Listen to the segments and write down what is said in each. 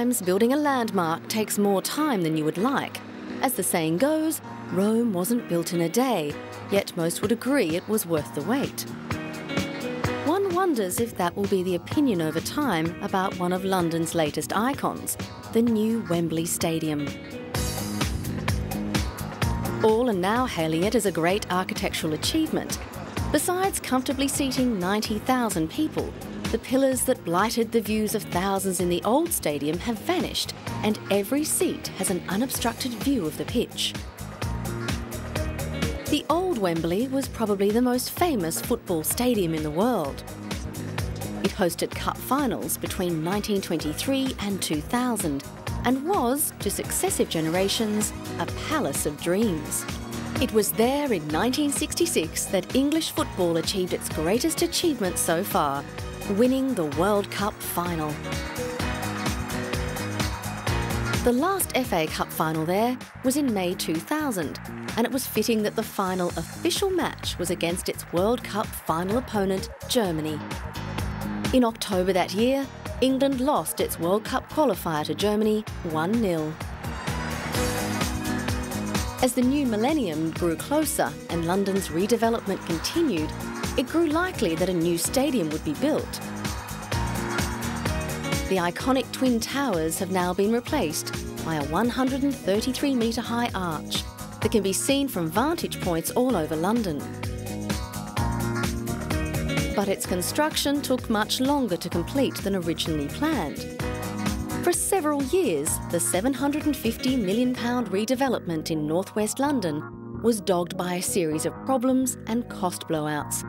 Sometimes building a landmark takes more time than you would like. As the saying goes, Rome wasn't built in a day, yet most would agree it was worth the wait. One wonders if that will be the opinion over time about one of London's latest icons, the new Wembley Stadium. All are now hailing it as a great architectural achievement. Besides comfortably seating 90,000 people, the pillars that blighted the views of thousands in the old stadium have vanished, and every seat has an unobstructed view of the pitch. The old Wembley was probably the most famous football stadium in the world. It hosted cup finals between 1923 and 2000 and was, to successive generations, a palace of dreams. It was there in 1966 that English football achieved its greatest achievement so far, winning the World Cup final. The last FA Cup final there was in May 2000, and it was fitting that the final official match was against its World Cup final opponent, Germany. In October that year, England lost its World Cup qualifier to Germany 1-0. As the new millennium grew closer and London's redevelopment continued, it grew likely that a new stadium would be built. The iconic Twin Towers have now been replaced by a 133-metre high arch that can be seen from vantage points all over London. But its construction took much longer to complete than originally planned. For several years, the £750 million redevelopment in northwest London was dogged by a series of problems and cost blowouts.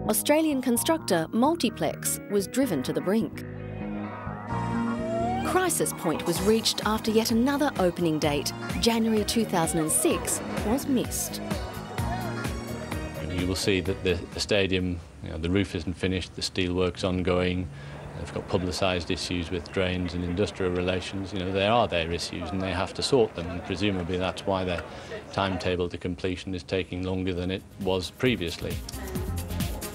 Australian constructor Multiplex was driven to the brink. Crisis point was reached after yet another opening date, January 2006, was missed. You will see that the stadium, the roof isn't finished, the steelwork's ongoing. They've got publicised issues with drains and industrial relations. There are their issues and they have to sort them, and presumably that's why their timetable to completion is taking longer than it was previously.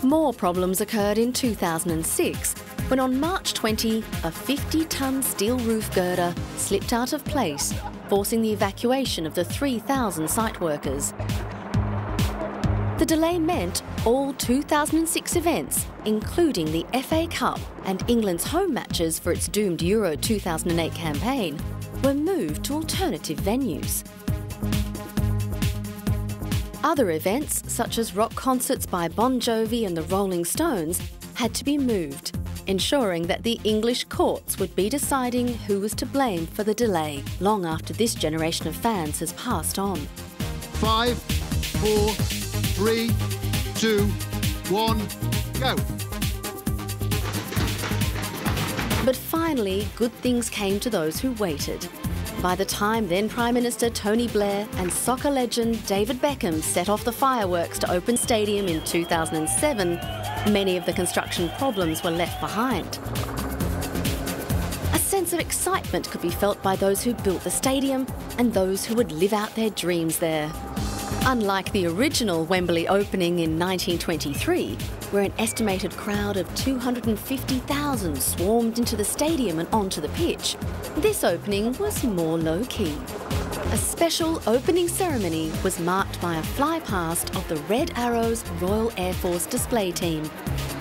More problems occurred in 2006, when on March 20, a 50-tonne steel roof girder slipped out of place, forcing the evacuation of the 3,000 site workers. The delay meant all 2006 events, including the FA Cup and England's home matches for its doomed Euro 2008 campaign, were moved to alternative venues. Other events, such as rock concerts by Bon Jovi and the Rolling Stones, had to be moved, ensuring that the English courts would be deciding who was to blame for the delay long after this generation of fans has passed on. 5, 4, 3, 2, 1, go. But finally, good things came to those who waited. By the time then Prime Minister Tony Blair and soccer legend David Beckham set off the fireworks to open stadium in 2007, many of the construction problems were left behind. A sense of excitement could be felt by those who built the stadium and those who would live out their dreams there. Unlike the original Wembley opening in 1923, where an estimated crowd of 250,000 swarmed into the stadium and onto the pitch, this opening was more low-key. A special opening ceremony was marked by a fly-past of the Red Arrow's Royal Air Force display team.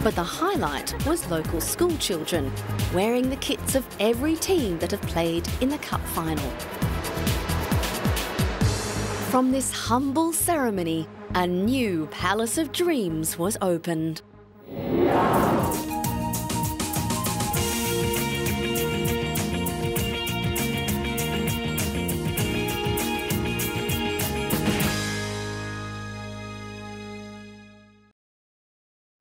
But the highlight was local school children, wearing the kits of every team that have played in the Cup final. From this humble ceremony, a new Palace of Dreams was opened.